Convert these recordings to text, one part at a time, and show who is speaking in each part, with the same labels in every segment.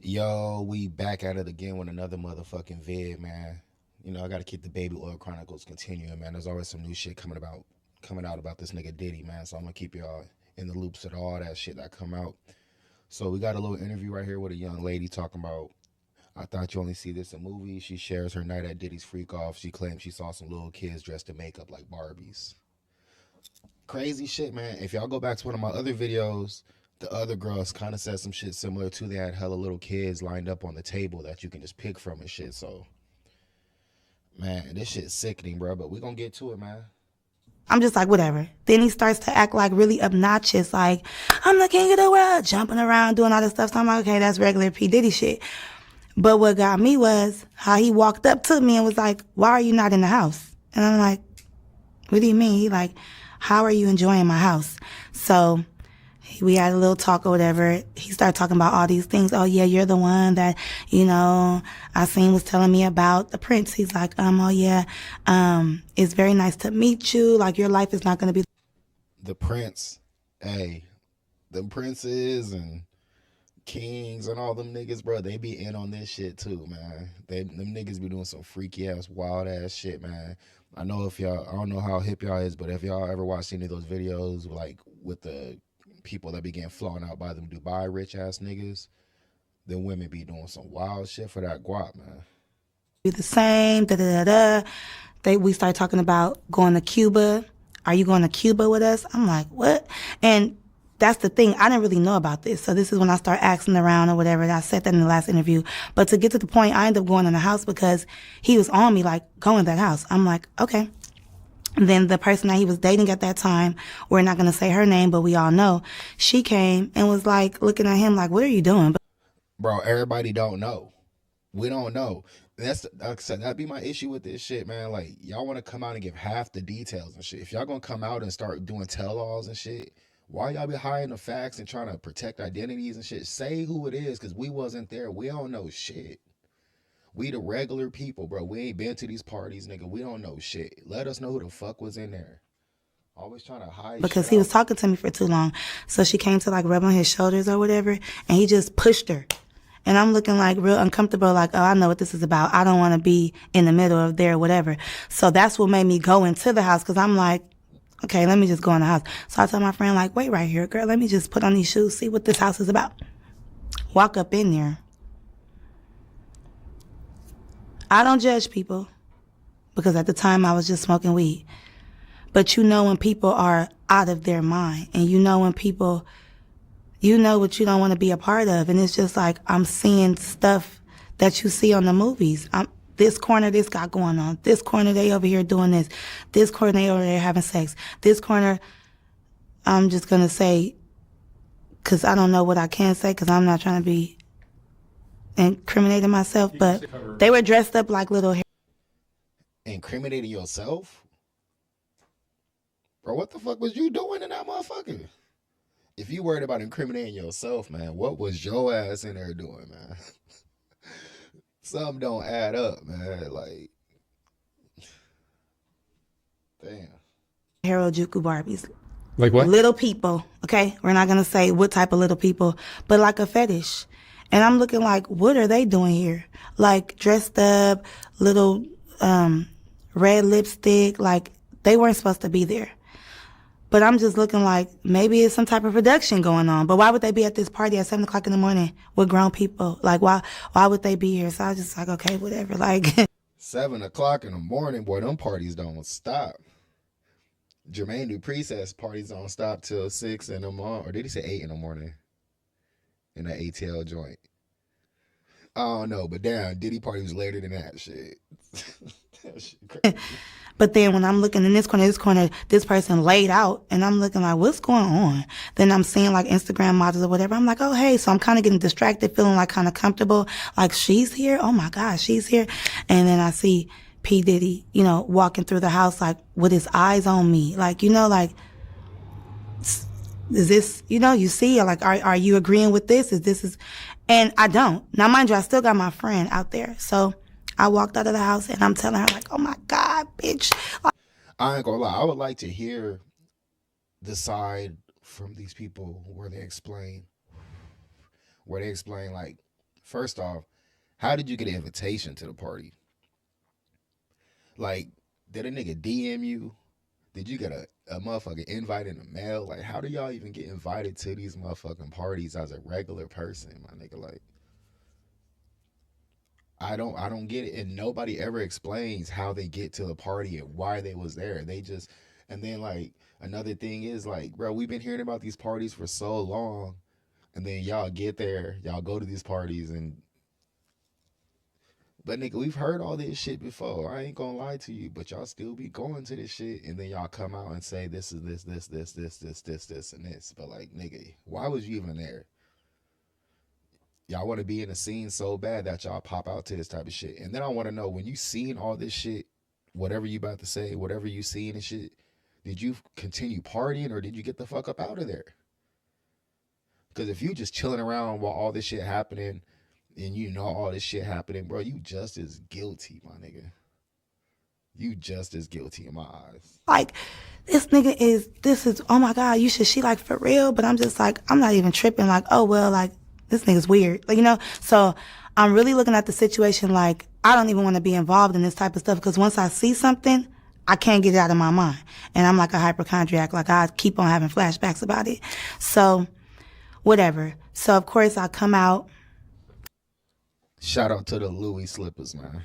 Speaker 1: Yo, we back at it again with another motherfucking vid, man. You know, I gotta keep the Baby Oil Chronicles continuing, man. There's always some new shit coming out about this nigga Diddy, man. So I'm gonna keep y'all in the loops of all that shit that come out. So we got a little interview right here with a young lady talking about, I thought you only see this in movies. She shares her night at Diddy's freak off. She claims she saw some little kids dressed in makeup like Barbies. Crazy shit, man. If y'all go back to one of my other videos, the other girls kind of said some shit similar too. They had hella little kids lined up on the table that you can just pick from and shit. So, man, this shit's sickening, bro. But we gonna get to it, man.
Speaker 2: I'm just like, whatever. Then he starts to act like really obnoxious, like, I'm the king of the world, jumping around, doing all this stuff. So I'm like, okay, that's regular P. Diddy shit. But what got me was how he walked up to me and was like, why are you not in the house? And I'm like, what do you mean? He like, how are you enjoying my house? So we had a little talk or whatever. He started talking about all these things. Oh yeah, you're the one that, I seen was telling me about the prince. He's like, oh yeah, it's very nice to meet you. Like your life is not going to be.
Speaker 1: The prince, hey, them princes and kings and all them niggas, bro, they be in on this shit too, man. Them niggas be doing some freaky ass, wild ass shit, man. I know if y'all, I don't know how hip y'all is, but if y'all ever watched any of those videos, like with the people that be getting flown out by them Dubai rich ass niggas, then women be doing some wild shit for that guap, man.
Speaker 2: Be the same. Da da da da. We started talking about going to Cuba. Are you going to Cuba with us? I'm like, what? And that's the thing. I didn't really know about this. So this is when I start asking around or whatever. I said that in the last interview. But to get to the point, I ended up going in the house because he was on me, like, go in that house. I'm like, okay. And then the person that he was dating at that time, we're not going to say her name, but we all know, she came and was like looking at him like, what are you doing?
Speaker 1: Bro, everybody don't know. We don't know. That's, like I said, that'd be my issue with this shit, man. Like, y'all want to come out and give half the details and shit. If y'all gonna come out and start doing tell-alls and shit, why y'all be hiding the facts and trying to protect identities and shit? Say who it is, because we wasn't there. We don't know shit. We the regular people, bro. We ain't been to these parties, nigga. We don't know shit. Let us know who the fuck was in there. Always trying to hide
Speaker 2: because
Speaker 1: shit
Speaker 2: he was
Speaker 1: out.
Speaker 2: talking to me for too long. So she came to like rub on his shoulders or whatever, and he just pushed her. And I'm looking like real uncomfortable, like, oh, I know what this is about. I don't want to be in the middle of there, whatever. So that's what made me go into the house, because I'm like, okay, let me just go in the house. So I told my friend, like, wait right here, girl, let me just put on these shoes, see what this house is about. Walk up in there. I don't judge people, because at the time I was just smoking weed. But you know when people are out of their mind, and you know when people, you know what you don't want to be a part of. And it's just like, I'm seeing stuff that you see on the movies. This corner, this got going on. This corner, they over here doing this. This corner, they over there having sex. This corner, I'm just going to say, because I don't know what I can say, because I'm not trying to be incriminating myself, but they were dressed up like little.
Speaker 1: Incriminating yourself? Bro, what the fuck was you doing in that motherfucker? If you worried about incriminating yourself, man, what was your ass in there doing, man? Something don't add up, man. Like, damn.
Speaker 2: Harajuku Barbies.
Speaker 3: Like what?
Speaker 2: Little people, okay? We're not going to say what type of little people, but like a fetish. And I'm looking like, what are they doing here? Like dressed up, little red lipstick, like they weren't supposed to be there. But I'm just looking like maybe it's some type of production going on. But why would they be at this party at 7 o'clock in the morning with grown people? Like, why would they be here? So I was just like, okay, whatever. Like
Speaker 1: 7 o'clock in the morning, boy, them parties don't stop. Jermaine Dupri says parties don't stop till 6 in the morning. Or did he say 8 in the morning? In that ATL joint. I don't know, but damn, Diddy party was later than that shit. That shit crazy.
Speaker 2: But then when I'm looking in this corner, this person laid out, and I'm looking like, what's going on? Then I'm seeing like Instagram models or whatever. I'm like, oh, hey. So I'm kind of getting distracted, feeling like kind of comfortable. Like, she's here? Oh my God, she's here. And then I see P. Diddy, walking through the house, like with his eyes on me. Like, like, is this, you see, like, are you agreeing with this? And I don't. Now, mind you, I still got my friend out there. So I walked out of the house and I'm telling her like, oh my God, bitch.
Speaker 1: I ain't gonna lie. I would like to hear the side from these people where they explain like First off, how did you get an invitation to the party? Like, did a nigga DM you? Did you get a motherfucking invite in the mail? Like, how do y'all even get invited to these motherfucking parties as a regular person, my nigga? Like, I don't get it. And nobody ever explains how they get to the party and why they was there. They just and then like another thing is like, bro, we've been hearing about these parties for so long, and then y'all get there, y'all go to these parties and but nigga, we've heard all this shit before. I ain't gonna lie to you, but y'all still be going to this shit, and then y'all come out and say this is this, and this. But like, nigga, why was you even there? Y'all want to be in a scene so bad that y'all pop out to this type of shit. And then I want to know when you seen all this shit, whatever you about to say, whatever you seen and shit, did you continue partying or did you get the fuck up out of there? Because if you just chilling around while all this shit happening and you know all this shit happening, bro, you just as guilty, my nigga. You just as guilty in my eyes.
Speaker 2: Like, this is, oh my God, she like for real? But I'm just like, I'm not even tripping. Like, oh, well, like, this nigga's weird. Like, so I'm really looking at the situation like, I don't even want to be involved in this type of stuff because once I see something, I can't get it out of my mind. And I'm like a hypochondriac. Like, I keep on having flashbacks about it. So, whatever. So, of course, I come out.
Speaker 1: Shout out to the Louis slippers, man.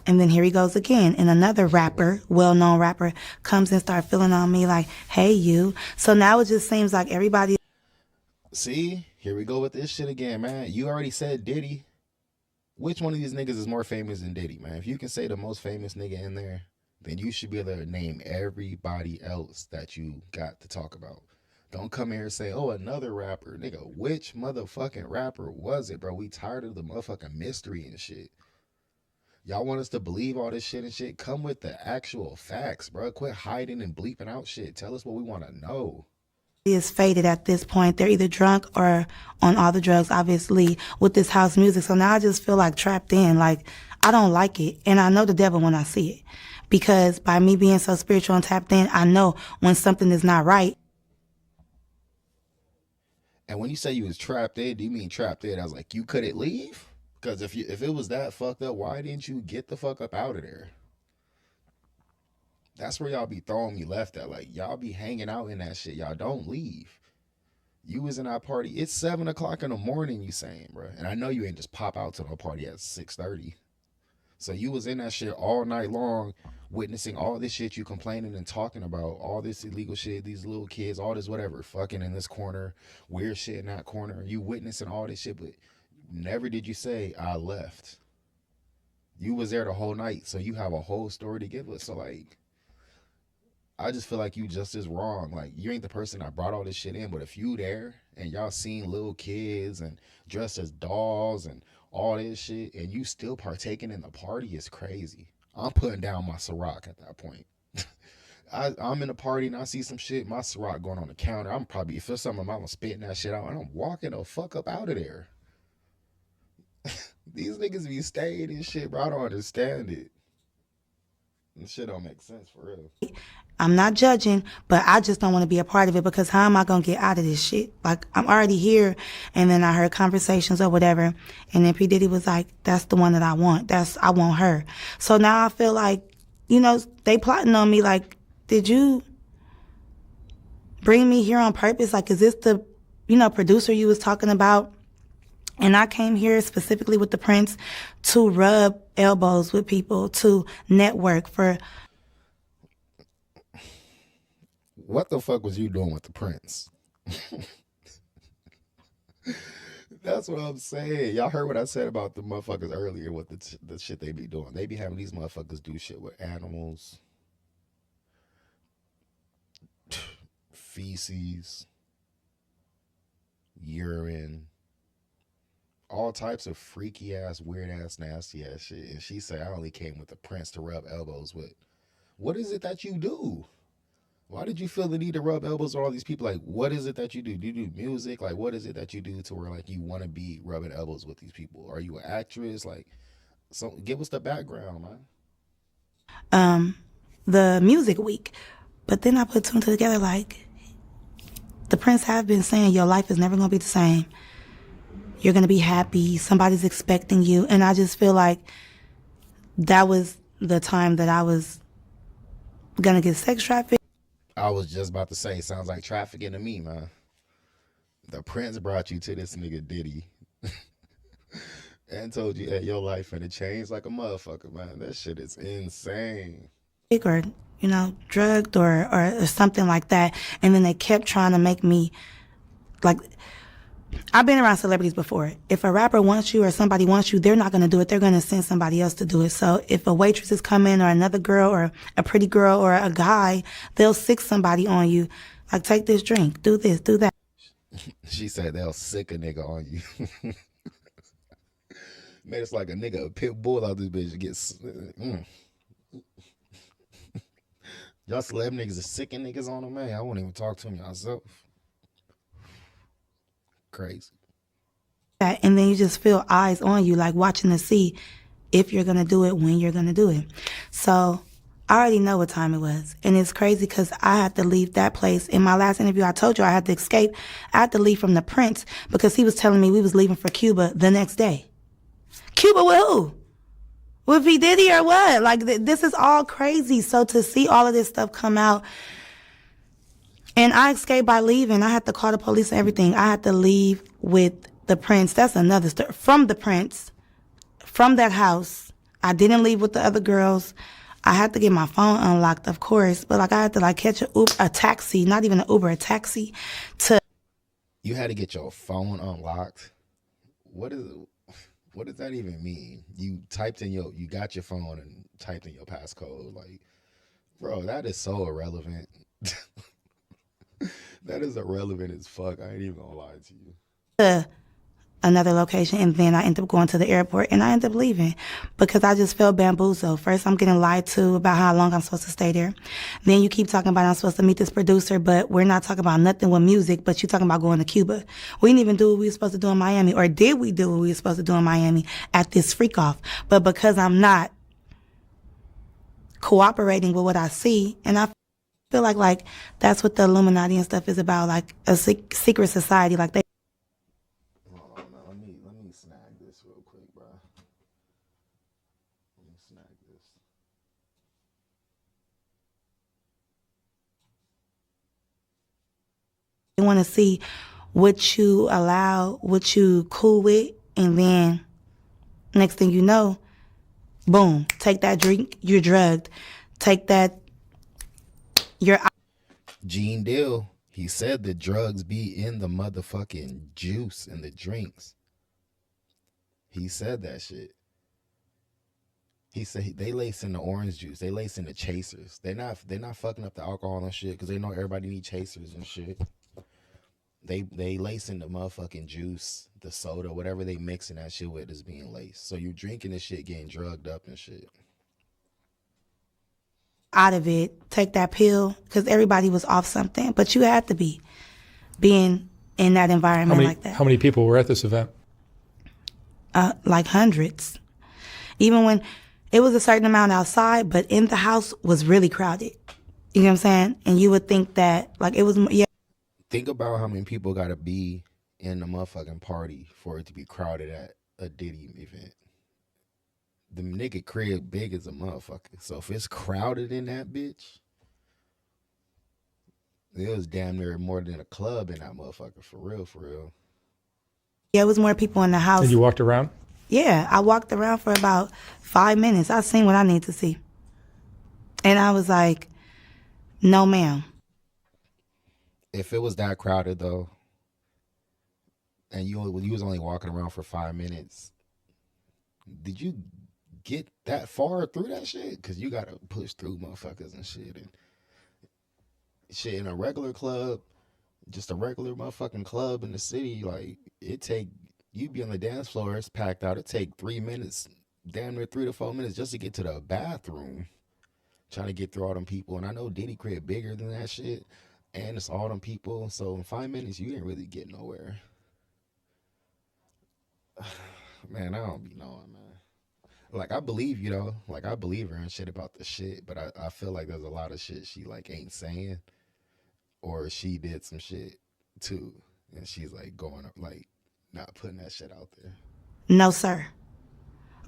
Speaker 2: And then here he goes again. And another rapper, well-known rapper, comes and starts feeling on me like, hey, you. So now it just seems like everybody.
Speaker 1: See, here we go with this shit again, man. You already said Diddy. Which one of these niggas is more famous than Diddy, man? If you can say the most famous nigga in there, then you should be able to name everybody else that you got to talk about. Don't come here and say, oh, another rapper. Nigga, which motherfucking rapper was it, bro? We tired of the motherfucking mystery and shit. Y'all want us to believe all this shit and shit? Come with the actual facts, bro. Quit hiding and bleeping out shit. Tell us what we want to know.
Speaker 2: Is faded at this point. They're either drunk or on all the drugs, obviously, with this house music. So now I just feel like trapped in. Like, I don't like it. And I know the devil when I see it. Because by me being so spiritual and tapped in, I know when something is not right.
Speaker 1: And when you say you was trapped in, do you mean trapped in? I was like, you couldn't leave? Because if it was that fucked up, why didn't you get the fuck up out of there? That's where y'all be throwing me left at. Like, y'all be hanging out in that shit. Y'all don't leave. You was in that party. It's 7 o'clock in the morning, you saying, bro. And I know you ain't just pop out to the party at 6:30. So you was in that shit all night long, witnessing all this shit you complaining and talking about, all this illegal shit, these little kids, all this whatever, fucking in this corner, weird shit in that corner. You witnessing all this shit, but never did you say, I left. You was there the whole night, so you have a whole story to give us. So, like, I just feel like you just as wrong. Like, you ain't the person that brought all this shit in, but if you there and y'all seen little kids and dressed as dolls and all this shit and you still partaking in the party, is crazy. I'm putting down my Ciroc at that point. I'm in a party and I see some shit, my Ciroc going on the counter. I'm probably, if there's something, I'm spitting that shit out and I'm walking the fuck up out of there. These niggas be staying and shit, bro. I don't understand it. This shit don't make sense for real.
Speaker 2: I'm not judging, but I just don't want to be a part of it because how am I going to get out of this shit? Like, I'm already here. And then I heard conversations or whatever. And then P. Diddy was like, that's the one that I want. I want her. So now I feel like, they plotting on me. Like, did you bring me here on purpose? Like, is this the, producer you was talking about? And I came here specifically with the Prince to rub elbows with people, to network for.
Speaker 1: What the fuck was you doing with the Prince? That's what I'm saying. Y'all heard what I said about the motherfuckers earlier with the shit they be doing. They be having these motherfuckers do shit with animals, feces, urine, all types of freaky ass, weird ass, nasty ass shit. And she said, I only came with the Prince to rub elbows with. What is it that you do? Why did you feel the need to rub elbows with all these people? Like, what is it that you do? Do you do music? Like, what is it that you do to where, like, you want to be rubbing elbows with these people? Are you an actress? Like, so give us the background,
Speaker 2: man. The music week. But then I put two and two together, like, the Prince have been saying your life is never going to be the same. you're going to be happy, somebody's expecting you. And I just feel like that was the time that I was going to get sex trafficked.
Speaker 1: I was just about to say, sounds like trafficking to me, man. The prince brought you to this nigga Diddy and told you, hey, your life finna change like a motherfucker, man. That shit is insane.
Speaker 2: Or, you know, drugged or something like that. And then they kept trying to make me, like, I've been around celebrities before. If a rapper wants you or somebody wants you, they're not going to do it. They're going to send somebody else to do it. So if a waitress is coming or another girl or a pretty girl or a guy, they'll sick somebody on you. Like, take this drink, do this, do that.
Speaker 1: She said they'll sick a nigga on you. Man, it's like a nigga, a pit bull out this bitch gets. Y'all celeb niggas are sicking niggas on them, man. I won't even talk to them myself. Crazy.
Speaker 2: And then you just feel eyes on you, like watching to see if you're going to do it, when you're going to do it. So I already know what time it was. And it's crazy because I had to leave that place. In my last interview, I told you I had to escape. I had to leave from the Prince because he was telling me we was leaving for Cuba the next day. Cuba with who? With P. Diddy or what? Like, this is all crazy. So to see all of this stuff come out, and I escaped by leaving. I had to call the police and everything. I had to leave with the Prince. That's another story. From the Prince, from that house. I didn't leave with the other girls. I had to get my phone unlocked, of course. But, like, I had to, like, catch a taxi, not even an Uber, a taxi to...
Speaker 1: You had to get your phone unlocked? What does that even mean? You got your phone and typed in your passcode. Like, bro, that is so irrelevant. That is irrelevant as fuck. I ain't even gonna lie to you.
Speaker 2: Another location, and then I ended up going to the airport, and I ended up leaving because I just felt bamboozled. First, I'm getting lied to about how long I'm supposed to stay there. Then you keep talking about I'm supposed to meet this producer, but we're not talking about nothing with music, but you talking about going to Cuba. We didn't even do what we were supposed to do in Miami, or did we do what we were supposed to do in Miami at this freak off? But because I'm not cooperating with what I see, and I feel like that's what the Illuminati and stuff is about, like a secret society, like they...
Speaker 1: Let me snag this real quick, bro. Let me snag this.
Speaker 2: They want to see what you allow, what you cool with, and then next thing you know, boom, take that drink, you're drugged. Take that, you're...
Speaker 1: Gene Deal, he said the drugs be in the motherfucking juice and the drinks. He said that shit. He said they lace in the orange juice. They lace in the chasers. They're not fucking up the alcohol and shit because they know everybody need chasers and shit. They lace in the motherfucking juice, the soda, whatever they mixing that shit with is being laced. So you drinking this shit, getting drugged up and shit.
Speaker 2: Out of it, take that pill, because everybody was off something, but you had to be being in that environment like that.
Speaker 3: How many people were at this event?
Speaker 2: Like hundreds. Even when it was a certain amount outside, but in the house was really crowded. You know what I'm saying? And you would think that, like, it was, yeah.
Speaker 1: Think about how many people gotta be in the motherfucking party for it to be crowded at a Diddy event. The nigga crib big as a motherfucker. So if it's crowded in that bitch, it was damn near more than a club in that motherfucker. For real, for real.
Speaker 2: Yeah, it was more people in the house.
Speaker 3: And you walked around?
Speaker 2: Yeah, I walked around for about 5 minutes. I seen what I need to see. And I was like, no, ma'am.
Speaker 1: If it was that crowded, though, and you was only walking around for 5 minutes, did you get that far through that shit? Because you got to push through motherfuckers and shit. And shit in a regular club, just a regular motherfucking club in the city, like, you be on the dance floor, it's packed out. It take 3 minutes, damn near 3 to 4 minutes just to get to the bathroom, trying to get through all them people. And I know Diddy crib bigger than that shit, and it's all them people. So in 5 minutes, you ain't really get nowhere. Man, I don't be knowing, man. Like, I believe you, though. Like, I believe her and shit about the shit, but I feel like there's a lot of shit she, like, ain't saying, or she did some shit, too. And she's, like, going up, like, Not putting that shit out there.
Speaker 2: No, sir.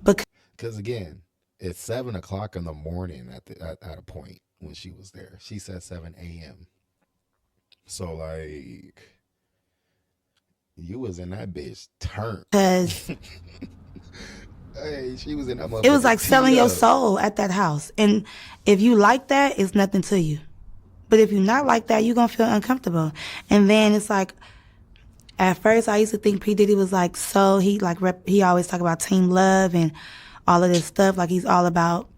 Speaker 1: Because again, it's 7 o'clock in the morning at a point when she was there. She said 7 a.m. So like, you was in that bitch turned.
Speaker 2: Because
Speaker 1: Hey, she was in that motherfucker.
Speaker 2: it was like selling your
Speaker 1: up.
Speaker 2: soul at that house. And if you like that, it's nothing to you. But if you're not like that, you're going to feel uncomfortable. And then it's like, at first I used to think P. Diddy was like, so he like, he always talk about team love and all of this stuff. Like he's all about,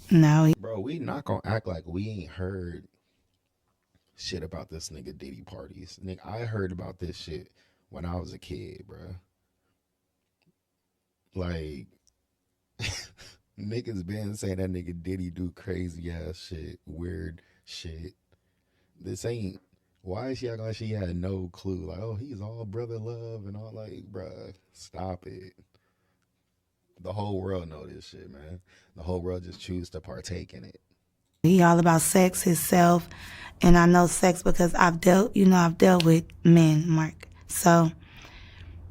Speaker 2: no.
Speaker 1: Bro, we not going to act like we ain't heard shit about this nigga Diddy parties. Nigga, I heard about this shit when I was a kid, bro. Like, niggas been saying that nigga Diddy do crazy ass shit, weird shit. This ain't. Why is she acting like she had no clue? Like, oh, he's all brother love and all. Like, bruh, stop it. The whole world know this shit, man. The whole world just choose to partake in it.
Speaker 2: He all about sex himself, and I know sex because I've dealt with men, Mark. So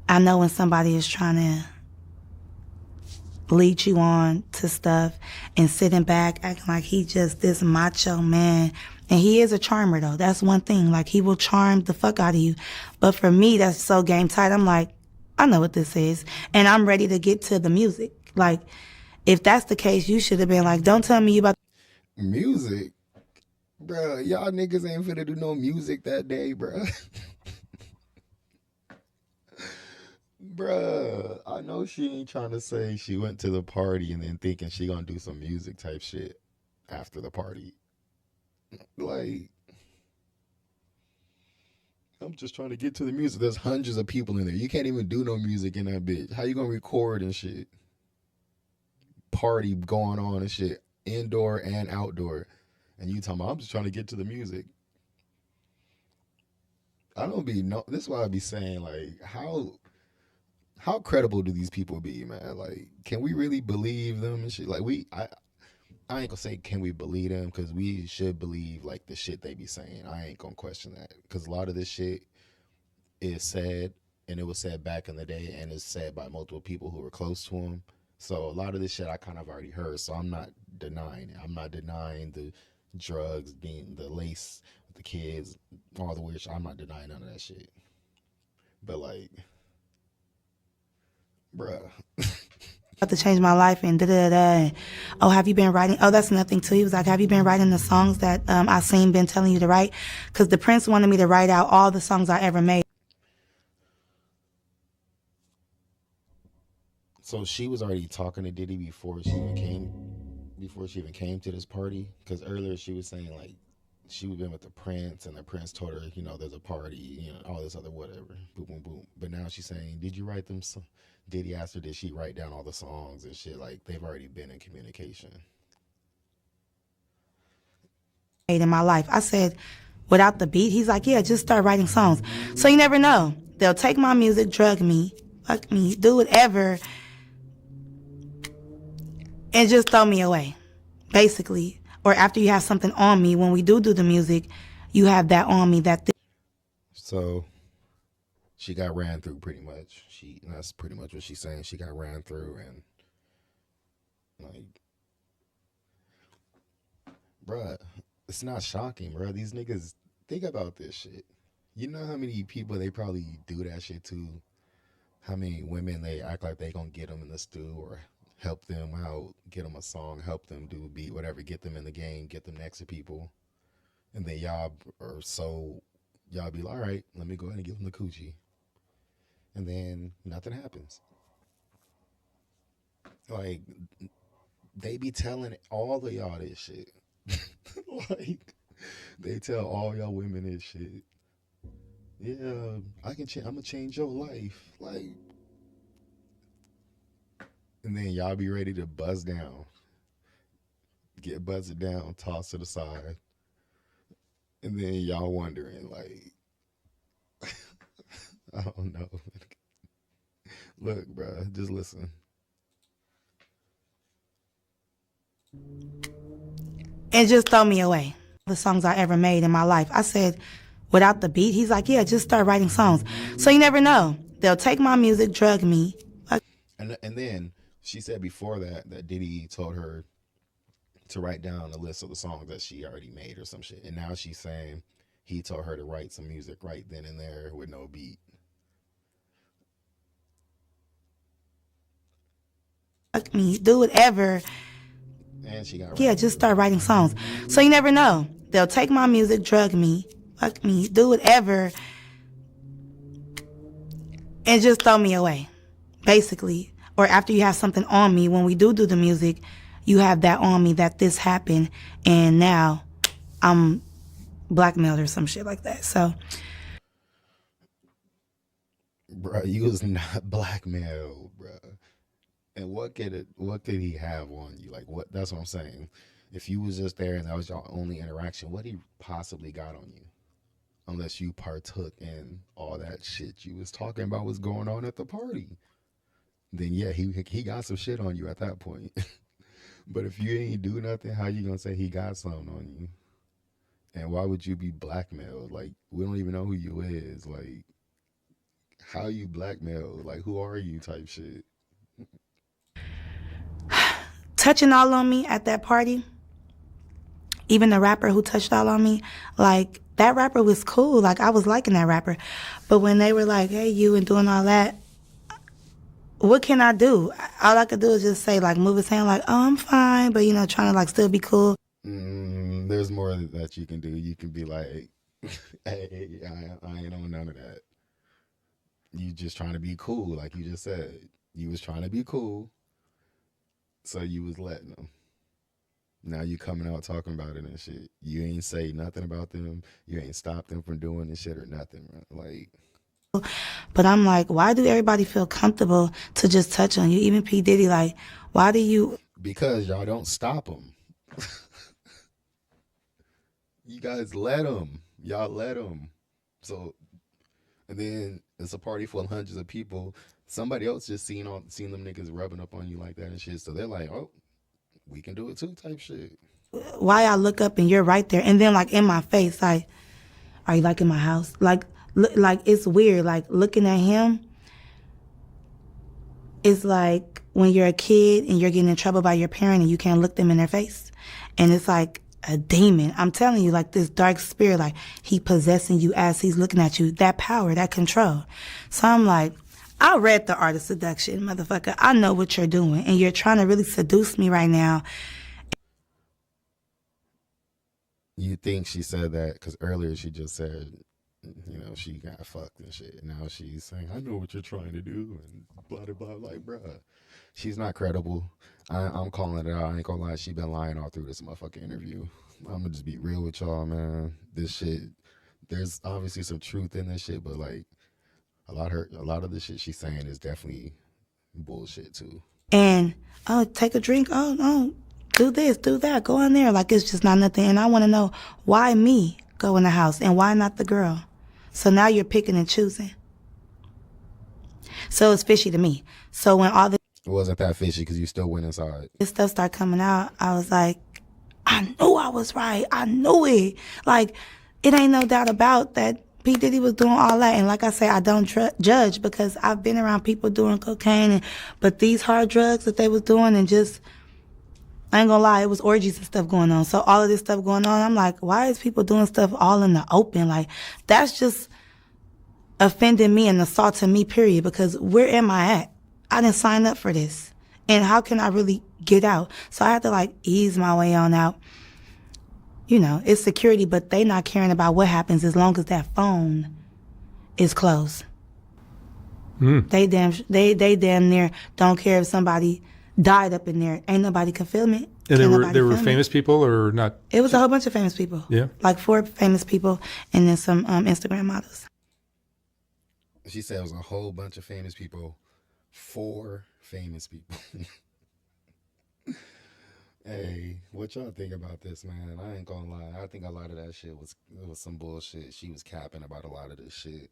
Speaker 2: I know when somebody is trying to lead you on to stuff and sitting back acting like he just this macho man. And he is a charmer though. That's one thing. Like he will charm the fuck out of you. But for me, that's so game tight. I'm like, I know what this is. And I'm ready to get to the music. Like, if that's the case, you should have been like, don't tell me about
Speaker 1: music. Bruh, y'all niggas ain't finna do no music that day, bruh. Bruh, I know she ain't trying to say she went to the party and then thinking she gonna do some music type shit after the party. Like, I'm just trying to get to the music. There's hundreds of people in there. You can't even do no music in that bitch. How you gonna record and shit? Party going on and shit, indoor and outdoor. And you talking about, I'm just trying to get to the music. I don't be no. This is why I be saying, like, how credible do these people be, man? Like, can we really believe them and shit? Like, I ain't gonna say can we believe them, because we should believe like the shit they be saying. I ain't gonna question that, because a lot of this shit is said, and it was said back in the day, and it's said by multiple people who were close to him. So a lot of this shit I kind of already heard, so I'm not denying it. I'm not denying the drugs, being the lace with the kids, all the weird shit. I'm not denying none of that shit. But like, bruh.
Speaker 2: to change my life and da-da-da. And, oh, have you been writing? Oh, that's another thing too. He was like, have you been writing the songs that I seen been telling you to write? Because the Prince wanted me to write out all the songs I ever made.
Speaker 1: So she was already talking to Diddy before she even came to this party. Because earlier she was saying like she was been with the Prince, and the Prince told her, you know, there's a party, you know, all this other whatever, boom, boom, boom. But now she's saying, did you write them? Diddy asked her, did she write down all the songs and shit? Like, they've already been in communication.
Speaker 2: In my life, I said, without the beat, he's like, yeah, just start writing songs. So you never know. They'll take my music, drug me, fuck me, do whatever, and just throw me away, basically. Or after you have something on me, when we do the music, you have that on me.
Speaker 1: So she got ran through pretty much. That's pretty much what she's saying. She got ran through, and like, bruh, it's not shocking, bruh. These niggas, think about this shit. You know how many people they probably do that shit to? How many women they act like they gonna get them in the stew or help them out, get them a song, help them do a beat, whatever, get them in the game, get them next to people. And then y'all be like, all right, let me go ahead and give them the coochie. And then nothing happens. Like, they be telling all of y'all this shit. Like, they tell all y'all women this shit. Yeah, I'm gonna change your life. Like, and then y'all be ready to buzz down. Get buzzed down, tossed to the side. And then y'all wondering, like, I don't know. Look, bro, just listen.
Speaker 2: And just throw me away. The songs I ever made in my life. I said, without the beat, he's like, yeah, just start writing songs. So you never know. They'll take my music, drug me.
Speaker 1: And then she said before that Diddy told her to write down a list of the songs that she already made or some shit. And now she's saying he told her to write some music right then and there with no beat.
Speaker 2: Fuck me, do whatever.
Speaker 1: And she got
Speaker 2: Yeah, just start writing songs. So you never know. They'll take my music, drug me, fuck me, do whatever, and just throw me away, basically. Or after you have something on me, when we do the music, you have that on me that this happened, and now I'm blackmailed or some shit like that. So,
Speaker 1: bro, you was not blackmailed, bro. And what could he have on you? Like what? That's what I'm saying. If you was just there and that was your only interaction, what he possibly got on you? Unless you partook in all that shit you was talking about was going on at the party. Then yeah, he got some shit on you at that point. But if you ain't do nothing, how you gonna say he got something on you? And why would you be blackmailed? Like we don't even know who you is. Like how you blackmailed? Like who are you? Type shit.
Speaker 2: touching all on me at that party, even the rapper who touched all on me, like that rapper was cool. Like I was liking that rapper. But when they were like, hey, you, and doing all that, what can I do? All I could do is just say, like, move his hand, like, oh, I'm fine, but, you know, trying to, like, still be cool.
Speaker 1: There's more that you can do. You can be like, hey, I ain't on none of that. You just trying to be cool, like you just said. You was trying to be cool, so you was letting them. Now you coming out talking about it and shit. You ain't say nothing about them. You ain't stopped them from doing this shit or nothing. Like,
Speaker 2: but I'm like, why do everybody feel comfortable to just touch on you? Even P. Diddy, like, why do you?
Speaker 1: Because y'all don't stop them. You guys let them. Y'all let them. So, and then it's a party full of hundreds of people. Somebody else just seen them niggas rubbing up on you like that and shit. So they're like, oh, we can do it too, type shit.
Speaker 2: Why I look up and you're right there, and then like in my face, like, are you like in my house? Like it's weird. Like looking at him, it's like when you're a kid and you're getting in trouble by your parent and you can't look them in their face, and it's like a demon. I'm telling you, like this dark spirit, like he possessing you as he's looking at you. That power, that control. So I'm like, I read The Art of Seduction, motherfucker. I know what you're doing, and you're trying to really seduce me right now.
Speaker 1: You think she said that because earlier she just said, you know, she got fucked and shit. Now she's saying, I know what you're trying to do and blah, blah, blah. Like, bruh, she's not credible. I'm calling it out. I ain't gonna lie. She been lying all through this motherfucking interview. I'm gonna just be real with y'all, man. This shit, there's obviously some truth in this shit, but like a lot of the shit she's saying is definitely bullshit too.
Speaker 2: And oh, take a drink. Oh no, do this, do that, go in there. Like it's just not nothing. And I want to know why me go in the house and why not the girl. So now you're picking and choosing. So it's fishy to me. So when all this
Speaker 1: It wasn't that fishy because you still went inside.
Speaker 2: stuff started coming out, I was like, I knew I was right. I knew it. Like it ain't no doubt about that. P. Diddy was doing all that, and like I say, I don't judge because I've been around people doing cocaine, but these hard drugs that they was doing, and just, I ain't gonna lie, it was orgies and stuff going on. So all of this stuff going on, I'm like, why is people doing stuff all in the open? Like that's just offending me and assaulting me, period, because where am I at? I didn't sign up for this. And how can I really get out? So I had to like ease my way on out. You know, it's security, but they not caring about what happens as long as that phone is closed. They damn near don't care if somebody died up in there. Ain't nobody can film it.
Speaker 3: And they were famous people or not?
Speaker 2: It was a whole bunch of famous people.
Speaker 3: Yeah.
Speaker 2: Like 4 famous people and then some Instagram models.
Speaker 1: She said it was a whole bunch of famous people. 4 famous people. Hey, what y'all think about this, man? I ain't gonna lie. I think a lot of that shit was some bullshit. She was capping about a lot of this shit.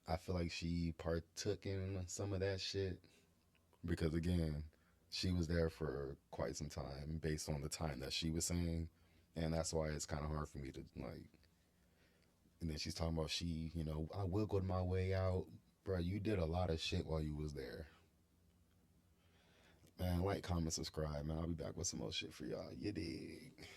Speaker 1: I feel like she partook in some of that shit because, again, she was there for quite some time based on the time that she was saying, and that's why it's kind of hard for me to like. And then she's talking about she, you know, I will go to my way out. Bro, you did a lot of shit while you was there. Man, like, comment, subscribe, man. I'll be back with some more shit for y'all. You dig?